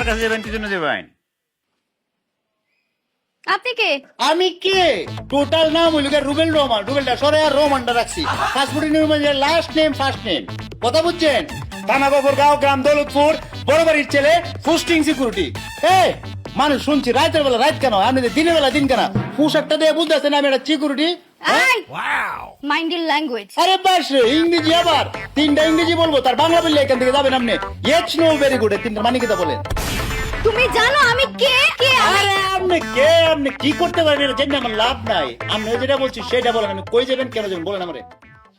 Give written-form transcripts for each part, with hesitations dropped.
কাছে যাবেন, কি জন্য যাবেন? আপনি কে? আমি কে? টোটাল নাম হইল রুবেল রহমান। রুবেলটা সরে আর রহমানটা রাখছি। পাসপোর্টের নিয়মে লাস্ট নেম ফার্স্ট নেম। কথা বুঝছেন? থানা গাঁও গ্রাম দৌলতপুর, বড় বাড়ির ছেলে, পোস্টিং সিকিউরিটি। এই মানুষ শুনছি রাতের বেলা রাত কেন, আপনি দিনের বেলা দিন কেন? পোশাকটা দিয়ে বুঝতেছেন আমি একটা সিকিউরিটি। Mind your language. আরে বাস রে, ইংরেজি আবার 3টা ইংরেজি বলবো, তার বাংলা বললে এখান থেকে যাবেন আপনি। ইয়েস নো ভেরি গুড, 3টা মানে কি তা বলেন? তুমি জানো আমি কে? কে আমি? আরে আপনি কে, আপনি কি করতে পারেন এটা জেনে আমার লাভ নাই। আপনি যেটা বলছি সেটা বলেন, আমি কই যাবেন কেন যাবেন বলেন আমারে।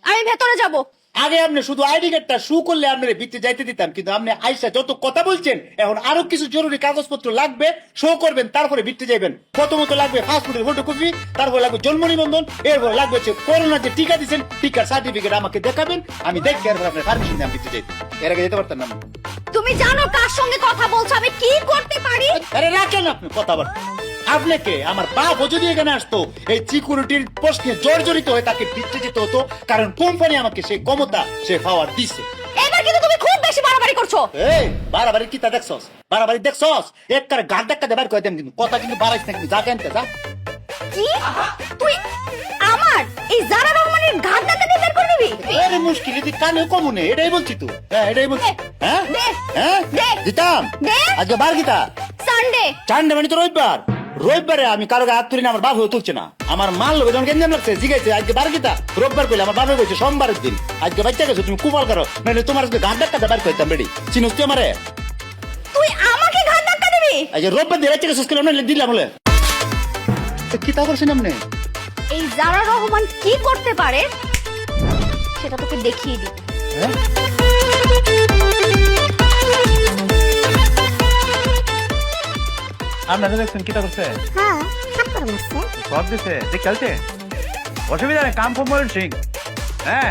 আমি ভেতরে যাব। আগে আপনি শুধু আইডি কার্ডটা শু করলে আপনার ভিতরে যাইতে দিতাম, কিন্তু আপনি আইসা যত কথা বলছেন এখন আরো কিছু জরুরি কাগজপত্র লাগবে, শো করবেন, তারপরে ভিতরে যাবেন। প্রথমত লাগবে পাসপোর্টের ফটোকপি, তারপরে লাগবে জন্ম নিবন্ধন, এরপর লাগবে হচ্ছে করোনার যে টিকা দিচ্ছেন টিকার সার্টিফিকেট আমাকে দেখাবেন, আমি দেখে এরপর আপনার পারমিশন দিয়ে ভিতরে যাইতে। এর আগে যেতে পারতাম না। তুমি জানো কার সঙ্গে কথা বলছো, আমি কি করতে পারি? আরে রাখেন আপনি কথাবার্তা। আপনাকে আমার বাপ যদি এখানে আসতো এই সিকিউরিটির প্রশ্নে জর্জরিত হয়ে তাকে ভিতরে যেতে হতো, কারণ কোম্পানি আমাকে সেই ক্ষমতা সে পাওয়ার দিচ্ছে। এবার কিন্তু তুমি খুব বেশি বাড়াবাড়ি করছো। এই বাড়াবাড়ি কি তা দেখছস? বাড়াবাড়ি দেখছস? একবার গাড় ধাক্কা দেবার কয় দেন, কিন্তু কথা কিন্তু বাড়াইছ না, কিন্তু যা কেনতে যা। কি তুই আমার এই জারা রহমানের ঘাট ধাক্কা দিয়ে বের করে দিবি? আরে মুশকিল, এদি কানে কমনে, এটাই বলছি তো। হ্যাঁ এটাই বলছি। হ্যাঁ দে, হ্যাঁ দে। দিতাম। দে। আজকে বার গীতা সানডে। চান্ডে মানে তো রবিবার। রবিবারে আমি কারো গায়ে হাত তুলি না, আমার বাপ হয়ে তুলছে না। আমার মাল লোক যখন গেঞ্জাম লাগছে জিগাইছে আজকে বার গীতা, রোববার কইলে আমার বাপে কইছে সোমবারের দিন। আজকে বাচ্চা গেছো তুমি কুপাল করো, মানে তোমার আজকে গাঁট ধাক্কা দেবার কইতাম বেড়ি। চিনুস তুই আমারে? তুই আমাকে ঘাট ধাক্কা দিবি? আজকে রোববার দিয়ে বাচ্চা গেছো স্কুলে না দিলাম বলে। কি তা করছেন আপনি? এই জারা রহমান কি করতে পারে সেটা তোকে দেখিয়ে দিই। হ্যাঁ? আপনারা দেখছেন কিটা করছে? হ্যাঁ, থাপ্পড় মারছে। সব দিছে যে খেলছে, অসুবিধা নেই, কাম ফর ময়ূর সিং। হ্যাঁ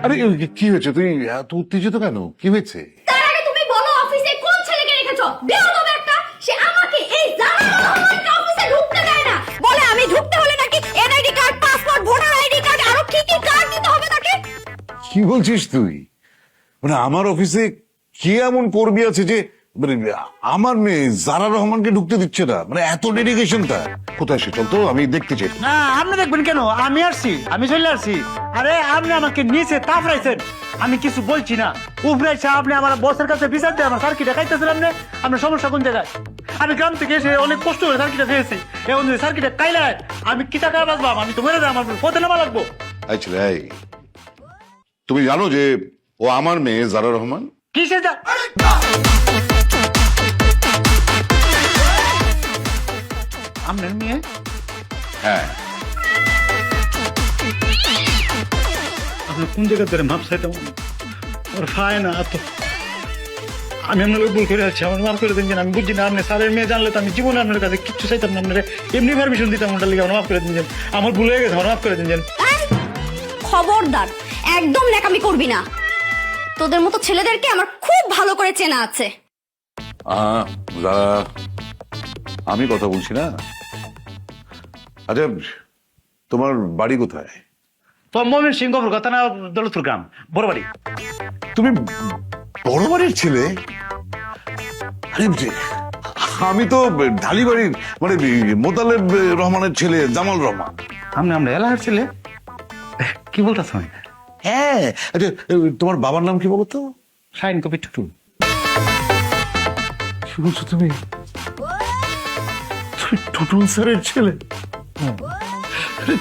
আরে কি হয়েছে? তুই এত উত্তেজিত কেন? কি হয়েছে? তার আগে তুমি বলো অফিসে কোন ছেলেকে রেখেছো? বেয়াদব একটা, সে আমাকে এই জারা রহমানকে অফিসে ঢুকতে দেয় না। বলে আমি ঢুকতে হলে নাকি NID card, passport, voter ID card আরো কি কি কার্ড দিতে হবে তাকে। কি বলছিস তুই? মানে আমার অফিসে কি এমন কর্মী আছে যে মানে আমার মেয়ে জারা রহমানকে ঢুকতে দিচ্ছে না? মানে এত ডেডিকেশন তার? কোথায় সে? চল তো, আমি দেখতে চাই। না আপনি দেখবেন কেন, আমি আসছি, আমি চলে আসছি। আরে আপনি আমাকে নিচে তাফরাইছেন, আমি কিছু বলছি না। উপরাইছে আপনি আমার বসের কাছে বিচার দিয়ে আমার সার্কিটে খাইতেছেন। আপনি আপনার সমস্যা কোন জায়গায়? আমি গ্রাম থেকে এসে অনেক কষ্ট করে সার্কিটে খেয়েছি, এখন যদি সার্কিটে কাইলায় আমি কি টাকা বাঁচবাম? আমি তো মরে যাই, আমার পথে নামা লাগবো। আচ্ছা এই তুমি জানো যে ও আমার মেয়ে জারা রহমান? কিসে যা আপনার মেয়ে? হ্যাঁ। আপনি কোন জায়গা ধরে মাপ চাইতাম? ওর ফায় না তো আমি আপনার ভুল করে আছি, আমার মাফ করে দিন। আমি বুঝছি না, আপনি স্যারের মেয়ে জানলে তো আমি জীবনে আপনার কাছে কিচ্ছু চাইতাম না। আপনার এমনি পারমিশন দিতাম, ওটার লিগে আমার মাফ করে দিন। আমার ভুল হয়ে গেছে, আমার মাফ করে দিন। খবরদার একদম ন্যাকামি করবি না। তোদের মতো ছেলেদেরকে আমার খুব ভালো করে চেনা আছে। জারা, আমি কথা বলছি না। আচ্ছা তোমার বাড়ি কোথায়? তো মমিন সিং কথা না, দৌলতপুর গ্রাম, বড় বাড়ি। তুমি বড় বাড়ির ছেলে? আরে আমি তো ঢালি বাড়ির মানে মোতালেব রহমানের ছেলে, জামাল রহমান। আমরা এলাকার ছেলে? কি বলতেছ? হ্যাঁ। আচ্ছা তোমার বাবার নাম কি বলো তো? Shine copy Tutu. কি বলছো তুমি? তুমি টুটুল স্যারের ছেলে? আরে,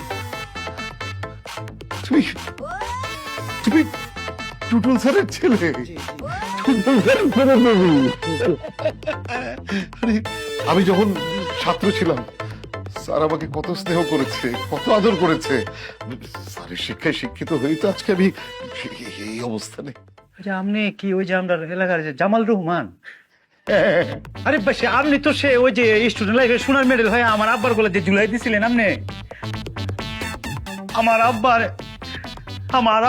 তুমি তুমি টুটুল স্যারের ছেলে? টুটুল স্যারের ছেলে তুমি? আরে, আমি যখন ছাত্র ছিলাম স্যার আমাকে কত স্নেহ করেছে, কত আদর করেছে। স্যারের শিক্ষায় শিক্ষিত হয়ে তো আজকে আমি এই অবস্থানে। আপনি কি ওই যে আমরা এলাকার যে জামাল রহমান? আরে সে আপনি তো সে ওই যে স্টুডেন্ট লাইফে সোনার মেডেল হয়ে আমার আব্বার গোলা যে জুলাই দিছিলেন আপনি। আমার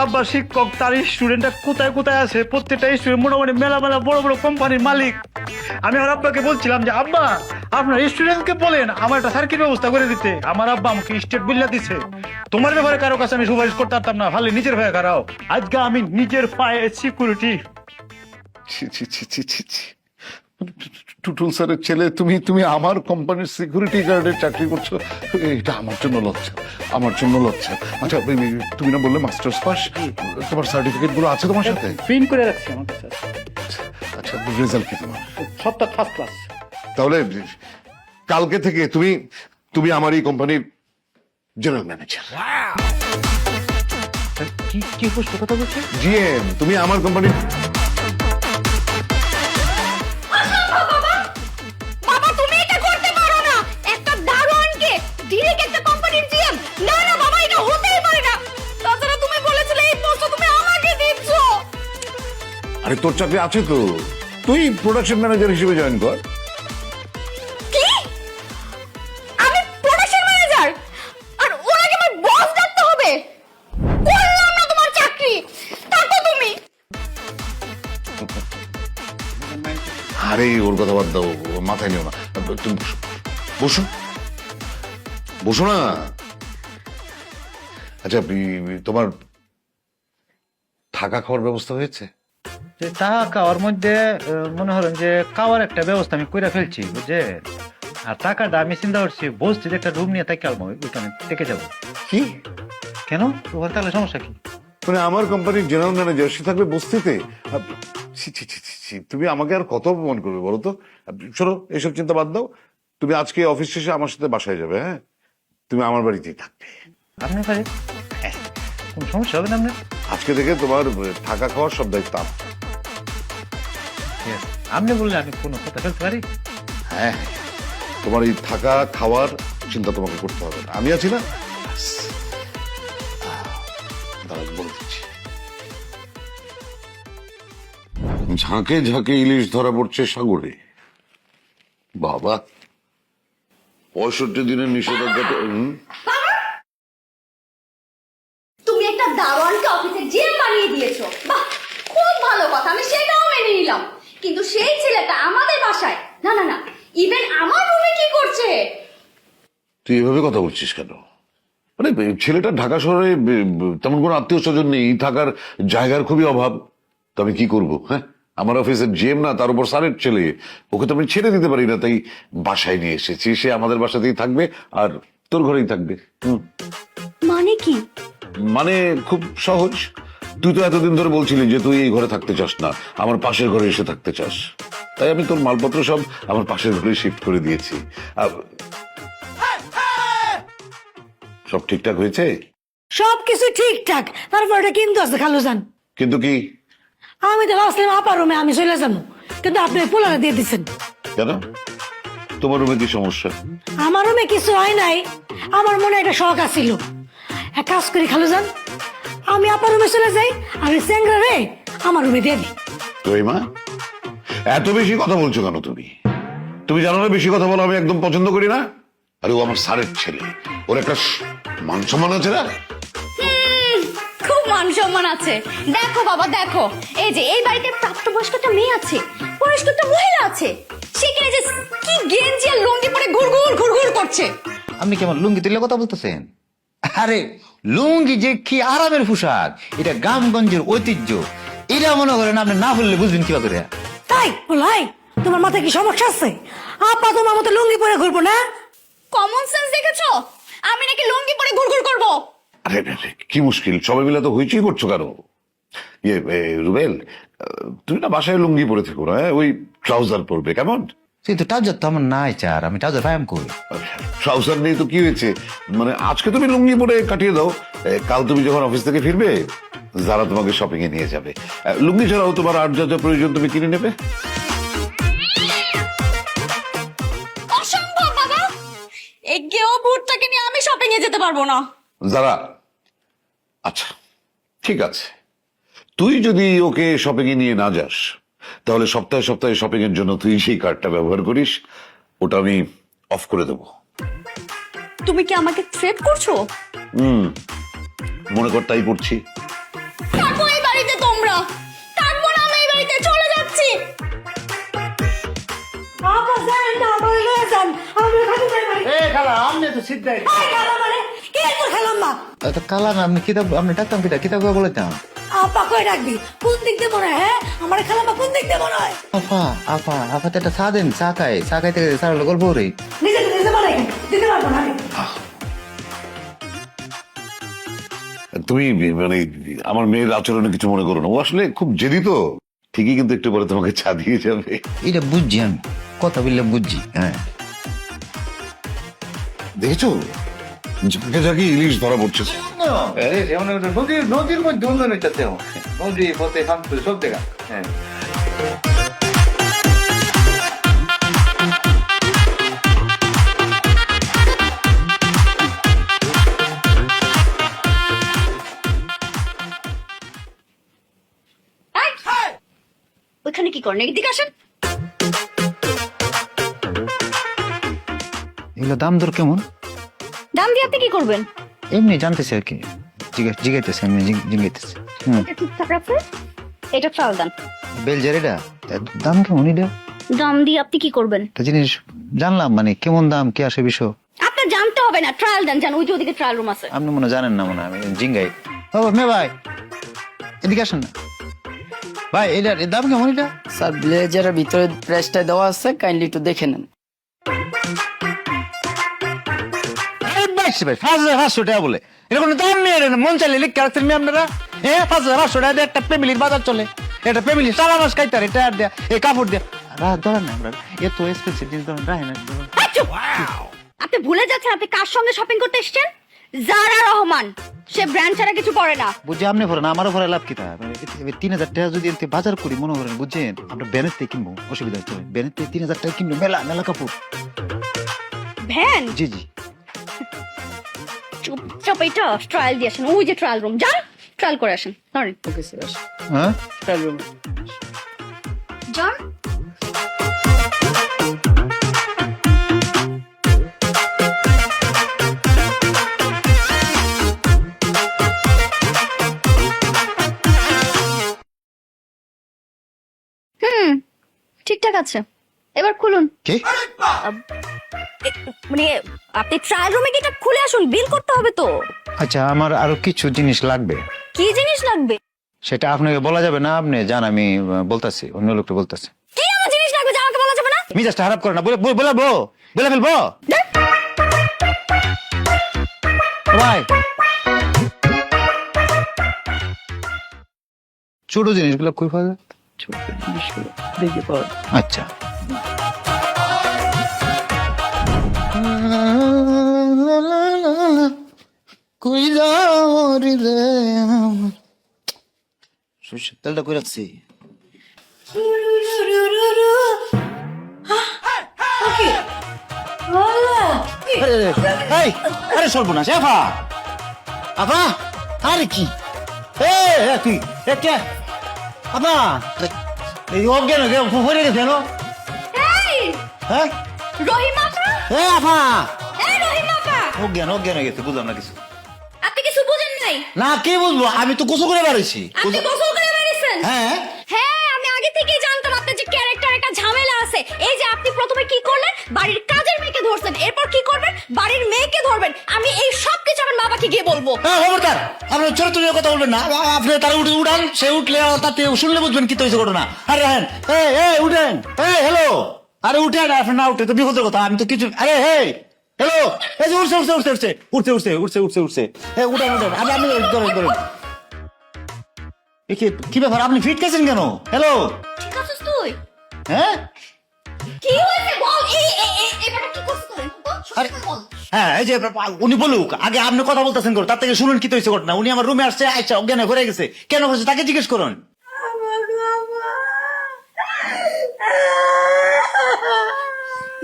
আব্বার শিক্ষক, তার স্টুডেন্টটা কোথায় কোথায় আছে, প্রত্যেকটা স্টুডেন্ট মোটামুটি মেলা মেলা বড় বড় কোম্পানির মালিক। আমি আমার আব্বাকে বলছিলাম যে আব্বা আপনার স্টুডেন্টকে বলেন আমার একটা সার্কিট ব্যবস্থা করে দিতে। আমার আব্বা আমাকে স্টেট বিল্লা দিছে। তোমার ব্যাপারে কারো কাছে আমি সুপারিশ করতে পারতাম না, ভালো নিজের ভাই কারাও। আজকে আমি নিজের পায়ে সিকিউরিটি। ছি ছি ছি ছি ছি ছি। টুটুল স্যারের ছেলে, তুমি আমার কোম্পানির সিকিউরিটি গার্ডের চাকরি করছো, এটা আমার জন্য লজ্জা, আমার জন্য লজ্জা। আচ্ছা তুমি না বললে মাস্টার্স পাস, তোমার সার্টিফিকেট গুলো আছে তোমার সাথে? প্রিন্ট করে রাখছি আমার কাছে। আচ্ছা রেজাল্ট কি তোমার? সবটা ফার্স্ট ক্লাস। তাহলে কালকে থেকে তুমি আমার এই কোম্পানির জেনারেল ম্যানেজার। কি কি বুঝছো কথা বলছে? জিএম, তুমি আমার কোম্পানির। বাবা তুমি এটা করতে পারো না, একটা দারোয়ানকে ডিরেক্ট একটা কোম্পানির জিএম, না না বাবা এটা হতেই পারে না। তাছাড়া তুমি বলেছিলে এই পোস্ট তুমি আমাকে দিচ্ছ। আরে তোর চাকরি আছে তো, তুই প্রোডাকশন ম্যানেজার হিসেবে জয়েন কর। কি আমি প্রোডাকশন ম্যানেজার আর ওনাকে আমার বস ডাকতে হবে? করলাম না তোমার চাকরি, থাকো তুমি। আরে ওর কথা বাদ দাও, মাথায় নিও না। তুমি বসো, বসো না। আচ্ছা তোমার থাকা খাওয়ার ব্যবস্থা হয়েছে? যে টাকা খাওয়ার মধ্যে মনে হলেন যে খাওয়ার একটা ব্যবস্থা আমি করে ফেলছি বুঝে, আর টাকাটা আমি চিন্তা করছি বসছি একটা রুম নিয়ে তাকে আলবো, ওইখানে থেকে যাবো। কি কেন ওখানে তাহলে সমস্যা কি? মানে আমার কোম্পানির জেনারেল ম্যানেজার সে থাকবে বস্তিতে? ছি, ছি, ছি, ছি, ছি, তুমি আমাকে আর কত অপমান করবে বলো তো? শোনো, এসব চিন্তা বাদ দাও, তুমি আজকে অফিস শেষে আমার সাথে বাসায় যাবে। হ্যাঁ, তুমি আমার বাড়িতেই থাকবে। আপনি পারে কোন সমস্যা হবে না আপনার? আজকে থেকে তোমার থাকা খাওয়ার সব দায়িত্ব আমার। ঠিক আছে, আপনি বললে আমি কোনো কথা ফেলতে পারি? হ্যাঁ, তোমার এই থাকা খাওয়ার চিন্তা তোমাকে করতে হবে না, আমি আছি না। ব্যাস। দাঁড়াও, বলে দিচ্ছি। ঝাঁকে ঝাঁকে ইলিশ ধরা পড়ছে সাগরে। বাবা, 65 দিনের নিষেধাজ্ঞাটা। তুমি একটা দারোয়ানকে অফিসে জিএম বানিয়ে দিয়েছো, বাহ খুব ভালো কথা, আমি সেটাও মেনে নিলাম। কিন্তু সেই ছেলেটা আমাদের বাসায়, না না না, ইভেন আমার রুমে কি করছে? তুই এভাবে কথা বলছিস কেন? মানে ছেলেটা ঢাকা শহরে তেমন কোনো আত্মীয় স্বজন নেই, থাকার জায়গার খুবই অভাব। তো আমি কি করবো? হ্যাঁ, আমার অফিসের জিএম না, তার উপর স্যারের ছেলে, ওকে তো আমি ছেড়ে দিতে পারি না, তাই বাসায় নিয়ে এসেছি। সে আমাদের বাসাতেই থাকবে আর তোর ঘরেই থাকবে। মানে কি? মানে খুব সহজ, তুই তো এতদিন ধরে বলছিলি যে তুই এই ঘরে থাকতে চাস না, আমার পাশের ঘরে এসে থাকতে চাস, তাই আমি তোর মালপত্র সব আমার পাশের ঘরে শিফট করে দিয়েছি। সব ঠিকঠাক হয়েছে? সবকিছু ঠিকঠাক, তারপর এটা কিন্তু আছে খালুজান। কিন্তু কি? আমি তো ভাবছিলাম আপার রুমে আমি চলে যাবো, কিন্তু আপনি পোলারে দিয়ে দিচ্ছেন। কেন, তোমার রুমে কি সমস্যা? আমার রুমে কিছু হয় নাই, আমার মনে একটা শখ আছিল। এক কাজ করি খালুজান, আমি আপার রুমে চলে যাই, আমি চেংরা রে আমার রুমে দিয়ে দিই। তুই মা এত বেশি কথা বলছো কেন? তুমি জানো না বেশি কথা বলো আমি একদম পছন্দ করি না। আরে ও আমার স্যারের ছেলে, ওর একটা মান সম্মান আছে না? খুব মান সম্মান আছে। দেখো বাবা দেখো, এই যে এই বাড়িতে প্রাপ্তবয়স্ক একটা মেয়ে আছে, বয়স্ক একটা মহিলা আছে, সেখানে যে কি গেঞ্জি আর লুঙ্গি পরে ঘুরঘুর ঘুরঘুর করছে। আপনি কেমন লুঙ্গি তুলে কথা বলতেছেন? আরে লুঙ্গি যে কি আরামের পোশাক, এটা গ্রামগঞ্জের ঐতিহ্য। এটা মনে করেন আপনি না বললে বুঝবেন কিবা করে। তাই বলাই, তোমার মাথায় কি সমস্যা আছে? আপা তোমার মতো লুঙ্গি পরে ঘুরবো না? কমন সেন্স দেখেছো? আমি নাকি লুঙ্গি পরে ঘুরঘুর করব? আরে কি মুশকিল, সবাই মিলে তো হইচই করছো কেন? রুবেল, তুমি না বাসায় লুঙ্গি পরে থেকো না, ওই ট্রাউজার পরবে কেমন? কিন্তু ট্রাউজার তো আমার নাই চার, আমি ট্রাউজার পাইম করি। ট্রাউজার নেই তো কি হয়েছে, মানে আজকে তুমি লুঙ্গি পরে কাটিয়ে দাও, কাল তুমি যখন অফিস থেকে ফিরবে যারা তোমাকে শপিং এ নিয়ে যাবে, লুঙ্গি ছাড়াও তোমার আর যা যা প্রয়োজন তুমি কিনে নেবে। অসম্ভব বাবা, এই গেও ভূতটাকে নিয়ে আমি শপিং এ যেতে পারবো না। যারা, আচ্ছা ঠিক আছে, তুই যদি ওকে শপিং এ নিয়ে না যাস তাহলে সপ্তাহে সপ্তাহে শপিং এর জন্য তুই সেই কার্ডটা ব্যবহার করিস, ওটা আমি অফ করে দেবো। তুমি কি আমাকে থ্রেট করছো? মনে কর তাই করছি। থাকো এই বাড়িতে তোমরা, থাকবো না আমি এই বাড়িতে, চলে যাচ্ছি। আপা যান না, আমার লয়ে যান, আমি খালি যাই বাড়ি। এ খালা, আমনে তো সিদ্ধাই। আই খালা মানে কে তো খেলাম না। কালাম আপনি কিতাব, আপনি ডাকতাম কিতাব বলেতাম। আপা কই ডাকবি কোন দিক দিয়ে মনে হয় হ্যাঁ আমার খালাম্মা কোন দিক দিয়ে মনে হয় আপা তো একটা চা দেন, চা খাইতে চা হলো গল্প রে। নিজে নিজে বানাই দিতে পারবো না আমি। তুমি মানে আমার মেয়ের আচরণে কিছু মনে করো না, ও আসলে খুব জেদি তো, ঠিকই কিন্তু একটু পরে তোমাকে চা দিয়ে যাবে। এটা বুঝছি আমি, কথা বললে বুঝছি। হ্যাঁ, দেখেছো ঝাঁকে ঝাঁকে ইলিশ ধরা পড়ছে। নদীর মধ্যে উন্নয়ন হইতেছে, নদী পথে সব জায়গা। হ্যাঁ, ওইখানে কি করেন, এদিকে আসেন। এগুলো দাম দর কেমন? দাম দিয়ে আপনি কি করবেন? এমনি জানতেছে আর কি, জিগাইতেছে, এমনি জিগাইতেছে। এটা ঠিকঠাক রাখুন, এটা ট্রায়াল দেন। বেলজার এটা দাম কেমন? এটা দাম দিয়ে আপনি কি করবেন? একটা জিনিস জানলাম, মানে কেমন দাম কি আসে বিষয় আপনার জানতে হবে না, ট্রায়াল দেন, জান ওই যে ওদিকে ট্রায়াল রুম আছে। আপনি মনে হয় জানেন না, মনে হয় আমি জিঙ্গাই। ও মে ভাই এদিকে আসেন না ভাই, এটার দাম কেমন? এটা স্যার ব্লেজারের ভিতরে প্রাইসটা দেওয়া আছে, কাইন্ডলি একটু দেখে নেন। 5,500 টাকা বলে, এটা কোনো দাম নেই। এটা মন চাইলে লিখ রাখছেন মেয়ে আপনারা। হ্যাঁ, 5,500 টাকা দিয়ে একটা ফ্যামিলির বাজার চলে। এটা ফ্যামিলি সারা মাস খাইতার, এটা আর দেয়া এই কাপড় দেয়া ধরেন না, আমরা এত এক্সপেন্সিভ জিনিস ধরেন রাখেন না। আপনি ভুলে যাচ্ছেন আপনি কার সঙ্গে শপিং করতে এসেছেন? জারা রহমান, সে ব্র্যান্ড ছাড়া কিছু পরে না। বুঝছি আপনি পড়েন, আমারও পরে লাভ কি তা? 3,000 টাকা যদি এতে বাজার করি মনে করেন, বুঝছেন আমরা ব্যানের থেকে কিনবো, অসুবিধা হচ্ছে না। ব্যানের থেকে 3,000 টাকা কিনবো, মেলা মেলা কাপড়। ভ্যান জি জি, চুপচাপ এটা ট্রায়াল দিয়ে আসেন, ওই যে ট্রায়াল রুম, যান ট্রায়াল করে আসেন। সরি ওকে স্যার, হ্যাঁ ট্রায়াল রুমে। যান। ঠিকঠাক আছে, এবার খুলুন। কি মানে আপনি ট্রায়াল রুমে গিয়ে এটা খুলে আসুন, বিল করতে হবে তো। আচ্ছা, আমার আরো কিছু জিনিস লাগবে, কি জিনিস লাগবে? সেটা আপনাকে বলা যাবে না। আপনি জান, আমি বলতাছি, অন্য লোকটা বলতাছে। কি আমার জিনিস লাগবে যা আমাকে বলা যাবে না? মিজাজটা খারাপ করে না, বলে ফেলবো ভাই। ছোট জিনিসগুলো কই পাওয়া যায়? ছোট জিনিসগুলো দেখে পাওয়া যায়। আচ্ছা, কই যাও রে, সরষের তেলটা কই রাখছি? আরে সর্বনাশ, আফা আফা, আরে কি কি একটা আপা এই অজ্ঞান হয়ে গেছে কেন? এই হ্যাঁ রহিমা আপা, এ আফা, এই রহিমা আপা, অজ্ঞান হয়ে গেছে, বুঝলাম না কিছু। আপনি কিছু বুঝেন নাই? না, কি বুঝবো, আমি তো গোসল করে বেরোইছি। আপনি গোসল করে বেরিয়েছেন? হ্যাঁ হ্যাঁ, আমি আগে থেকেই জানতাম আপনার যে ক্যারেক্টার একটা ঝামেলা আছে। এই যে আপনি প্রথমে কি করলেন, বাড়ির কাজের মেয়েকে ধরছেন, এরপর কি করবেন, বাড়ির মেয়েকে ধরবেন। আমি এই সব কিছু আমার বাবাকে গিয়ে বলবো। হ্যাঁ, খবরদার আপনি ছোট ছোট কথা বলবেন না। আপনি তারা উঠান, সে উঠলে তাতে শুনলে বুঝবেন কি তো হয়েছে ঘটনা। আরে হ্যাঁ, উঠেন, হ্যালো, আরে উঠেন, আপনি না উঠে তো বিপদের কথা। আমি তো কিছু, আরে হ্যালো, এই যে উঠছে, উঠেন, আপনি ধরেন। কি ব্যাপার, আপনি ফিট গেছেন কেন? হ্যালো, ঠিক আছিস তুই? হ্যাঁ কি হয়েছে বল, এবারে কি করছিস তুই? আরে হ্যাঁ, এই যে উনি বলুক, আগে আপনি কথা বলতেছেন করো, তার থেকে শুনুন কি তো হয়েছে ঘটনা। উনি আমার রুমে আসছে, আচ্ছা অজ্ঞান হয়ে গেছে, কেন হয়েছে তাকে জিজ্ঞেস করুন।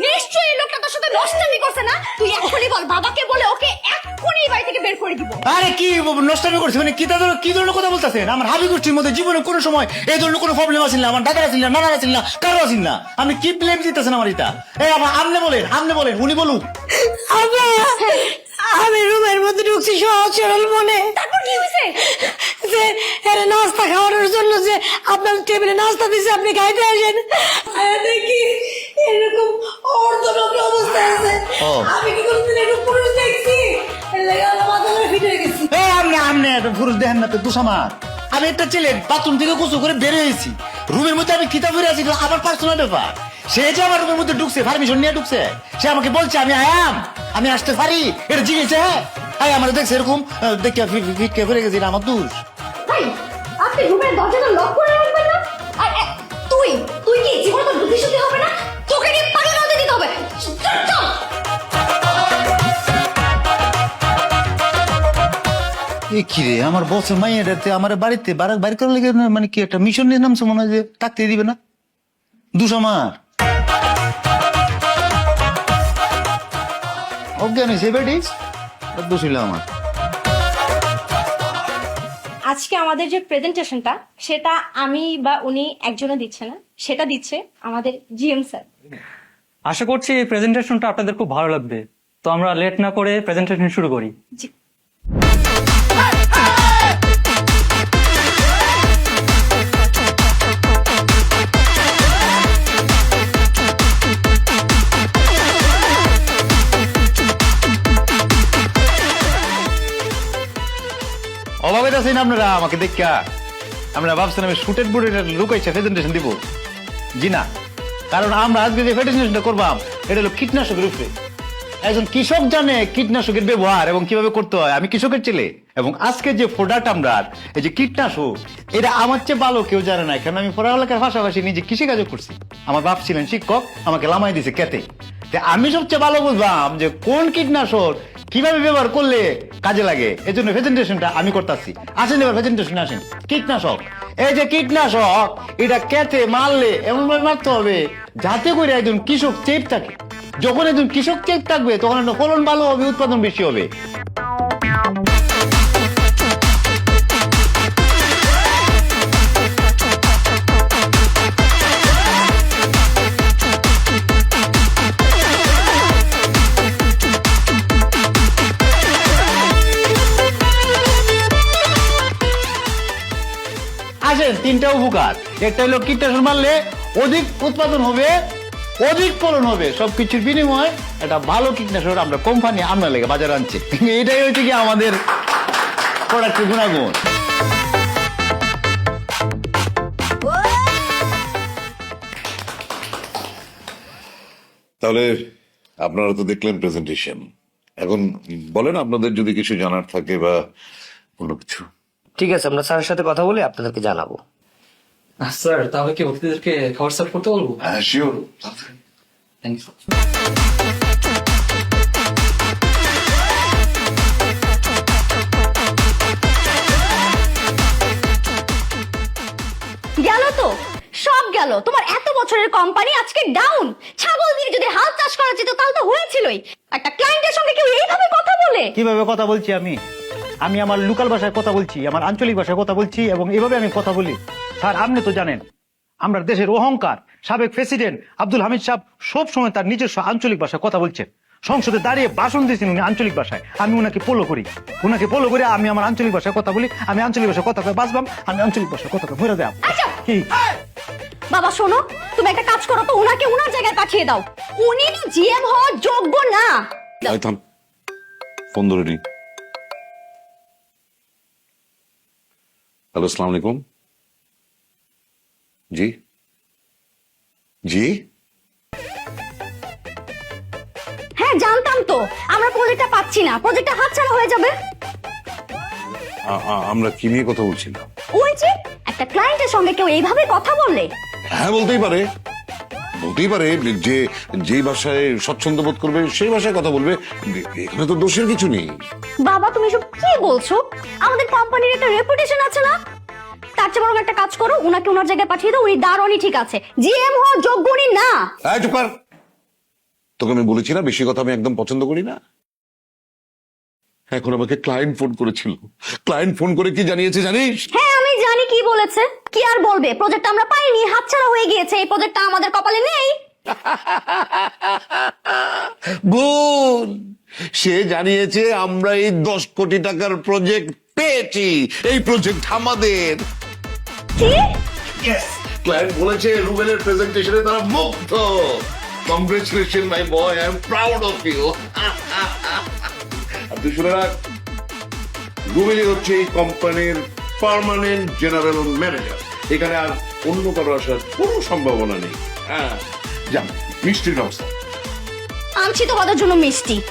নিশ্চয়ই এই লোকটা তোর সাথে নষ্টামি করছে না? তুই এক্ষুনি বল, বাবাকে বলে ওকে এক্ষুনি এই বাড়ি থেকে বের করে দিব। আরে কি নষ্টামি করছে, মানে কি ধরনের কথা বলতেছেন? আমার হাবি গোষ্ঠীর মধ্যে জীবনে কোনো সময় এই ধরনের কোনো প্রবলেম আসেন না, আমার দাদার আসেন না, নানার আসেন না, কারো আসেন না। আপনি কি ব্লেম দিতেছেন আমার এটা? আপনি বলেন, উনি বলুক। আমি রুমের মধ্যে ঢুকছি সহজ সরল মনে, তারপর কি হয়েছে? যে এর নাস্তা খাওয়ানোর জন্য যে আপনার টেবিলে নাস্তা দিছে, আপনি খাইতে আসেন, দেখি এরকম অর্ধনগ্ন অবস্থা আছে। আমি কি কোনোদিন এরকম পুরুষ দেখছি? এর লাগে আমার মাথা ধরে ফিট হয়ে গেছি। আপনি পুরুষ দেখেন না তো, দোষ আমার। আমি একটা ছেলে বাথরুম থেকে গোসল করে বের হয়েছি, রুমের মধ্যে আমি কিতাব পড়ে আছি, এটা আমার পার্সোনাল ব্যাপার। সে যে আমার রুমের মধ্যে ঢুকছে, পারমিশন নিয়ে ঢুকছে, সে আমাকে বলছে আমি আয়াম, আমি আসতে পারি, এটা জিজ্ঞেসে। হ্যাঁ আমার দেখছে এরকম দেখে ফিটকে ফিরে গেছি, এটা আমার দোষ। ভাই আপনি রুমের দরজাটা লক করে রাখবেন না? আর তুই তুই কি জীবনে তোর বুদ্ধি শুদ্ধি হবে না? তোকে নিয়ে পানি নদী দিতে হবে। চল, চল। এ কি রে, আমার বসের মাইয়াটাতে আমার বাড়িতে বাড়ি করার লেগে মানে কি একটা মিশন নিয়ে নামছে মনে হয়, যে থাকতে দিবে না। দোষ আমার, অজ্ঞান হয়েছে বেটি, দোষ হইল আমার। আজকে আমাদের যে প্রেজেন্টেশনটা সেটা আমি বা উনি একজনে দিচ্ছে না, সেটা দিচ্ছে আমাদের জিএম স্যার। আশা করছি এই প্রেজেন্টেশনটা আপনাদের খুব ভালো লাগবে, তো আমরা লেট না করে প্রেজেন্টেশন শুরু করি। জি। অভাবে আছেন আপনারা আমাকে দেখা? আমরা ভাবছেন আমি শুটের বোর্ডে লুকাইছে প্রেজেন্টেশন দিব? জি না, কারণ আমরা আজকে যে প্রেজেন্টেশনটা করবাম এটা হলো কীটনাশকের উপরে। একজন কৃষক জানে কীটনাশকের ব্যবহার এবং কিভাবে করতে হয়। আমি কৃষকের ছেলে, এবং আজকে যে প্রোডাক্ট আমরা, এই যে কীটনাশক, এটা আমার চেয়ে ভালো কেউ জানে না, কারণ আমি পড়ালেখার পাশাপাশি নিজে কৃষিকাজও করছি। আমার বাপ ছিলেন শিক্ষক, আমাকে লামাই দিছে খেতে। আমি সবচেয়ে ভালো বুঝলাম যে কোন কীটনাশক কিভাবে ব্যবহার করলে কাজে লাগে। এই জন্য প্রেজেন্টেশনটা আমি করতেছি। আসেন এবার প্রেজেন্টেশন আসেন। কীটনাশক, এই যে কীটনাশক, এটা খেতে মারলে এমন ভাবে মারতে হবে যাতে করে একজন কৃষক চেপ থাকে। যখন একজন কৃষক চেপ থাকবে তখন একটা ফলন ভালো হবে, উৎপাদন বেশি হবে। আসেন, তিনটা উপকার। একটা হলো কীটনাশক মারলে অধিক উৎপাদন হবে, অধিক ফলন হবে। সবকিছুর বিনিময়ে একটা ভালো কীটনাশক আমরা কোম্পানি আমরা লেগে বাজারে আনছি। এটাই হচ্ছে কি আমাদের প্রোডাক্টের গুণাগুণ। তাহলে আপনারা তো দেখলেন প্রেজেন্টেশন, এখন বলেন আপনাদের যদি কিছু জানার থাকে বা কোনো কিছু। ঠিক আছে, আমরা স্যারের সাথে কথা বলে আপনাদেরকে জানাবো। স্যার তাহলে কি অতিথিদেরকে খাবার সার্ভ করতে বলবো? হ্যাঁ শিওর। Thank you. গেল তো, সব গেল। তোমার এত বছরের কোম্পানি আজকে ডাউন। ছাগল দিয়ে যদি হাল চাষ করা যেত তাহলে তো হয়েছিলই। একটা ক্লায়েন্টের সঙ্গে কেউ এইভাবে কথা বলে? কিভাবে কথা বলছি আমি? আমি আমার লোকাল ভাষায় কথা বলছি, আমার আঞ্চলিক ভাষায় কথা বলছি, এবং এভাবে আমি কথা বলি। স্যার আপনি তো জানেন আমরা দেশের অহংকার সাবেক প্রেসিডেন্ট আব্দুল হামিদ সাহেব সব সময় তার নিজস্ব আঞ্চলিক ভাষায় কথা বলছেন। সংসদে দাঁড়িয়ে ভাষণ দিয়েছেন উনি আঞ্চলিক ভাষায়। আমি ওনাকে ফলো করি, আমি আমার আঞ্চলিক ভাষায় কথা বলি। আমি আঞ্চলিক ভাষায় কথা কয়ে বাঁচবাম, আমি আঞ্চলিক ভাষায় কথা কয়ে ভরে দেব। কি বাবা শোনো, তুমি একটা কাজ করো তো, উনাকে উনার জায়গায় পাঠিয়ে দাও। উনি তো জিএম হওয়ার যোগ্য না। থাম, ফোন ধরে নি। হ্যালো, আসসালামু আলাইকুম। জি জি, হ্যাঁ জানতাম তো, আমরা প্রজেক্টটা পাচ্ছি না, প্রজেক্টটা হাতছাড়া হয়ে যাবে। আমরা কি নিয়ে কথা বলছিলাম? ওই যে একটা ক্লায়েন্টের সঙ্গে কেউ এইভাবে কথা বললে? হ্যাঁ বলতেই পারে, যে যেই ভাষায় স্বচ্ছন্দ বোধ করবে সেই ভাষায় কথা বলবে, এখানে তো দোষের কিছু নেই। বাবা তুমি সব কি বলছো? আমাদের কোম্পানির একটা রেপুটেশন আছে না? তার চেয়ে বরং একটা কাজ করো, উনাকে উনার জায়গায় পাঠিয়ে দাও। উনি দারুণই ঠিক আছে, জিএম হওয়ার যোগ্য উনি না। চুপ কর। তোকে আমি বলেছি না বেশি কথা আমি একদম পছন্দ করি না। এখন আমাকে ক্লায়েন্ট ফোন করেছিল, ক্লায়েন্ট ফোন করে কি জানিয়েছে জানিস? হ্যাঁ আমি জানি কি বলেছে। কি আর বলবে, প্রজেক্টটা আমরা পাইনি, হাতছাড়া হয়ে গিয়েছে। এই প্রজেক্টটা আমাদের কপালে নেই। ভুল, সে জানিয়েছে আমরা এই 10 কোটি টাকার প্রজেক্ট পেয়েছি, এই প্রজেক্ট আমাদের। কি? ক্লায়েন্ট বলেছে রুবেলের প্রেজেন্টেশনে তারা মুগ্ধ। Congratulation my boy, I am proud of you. আর তুই শুনে রাখ, রুবেলই হচ্ছে এই কোম্পানির পার্মানেন্ট জেনারেল ম্যানেজার। এখানে আর অন্য কারো আসার কোনো সম্ভাবনা নেই। হ্যাঁ, যান মিষ্টির ব্যবস্থা। আনছি তোমাদের জন্য মিষ্টি।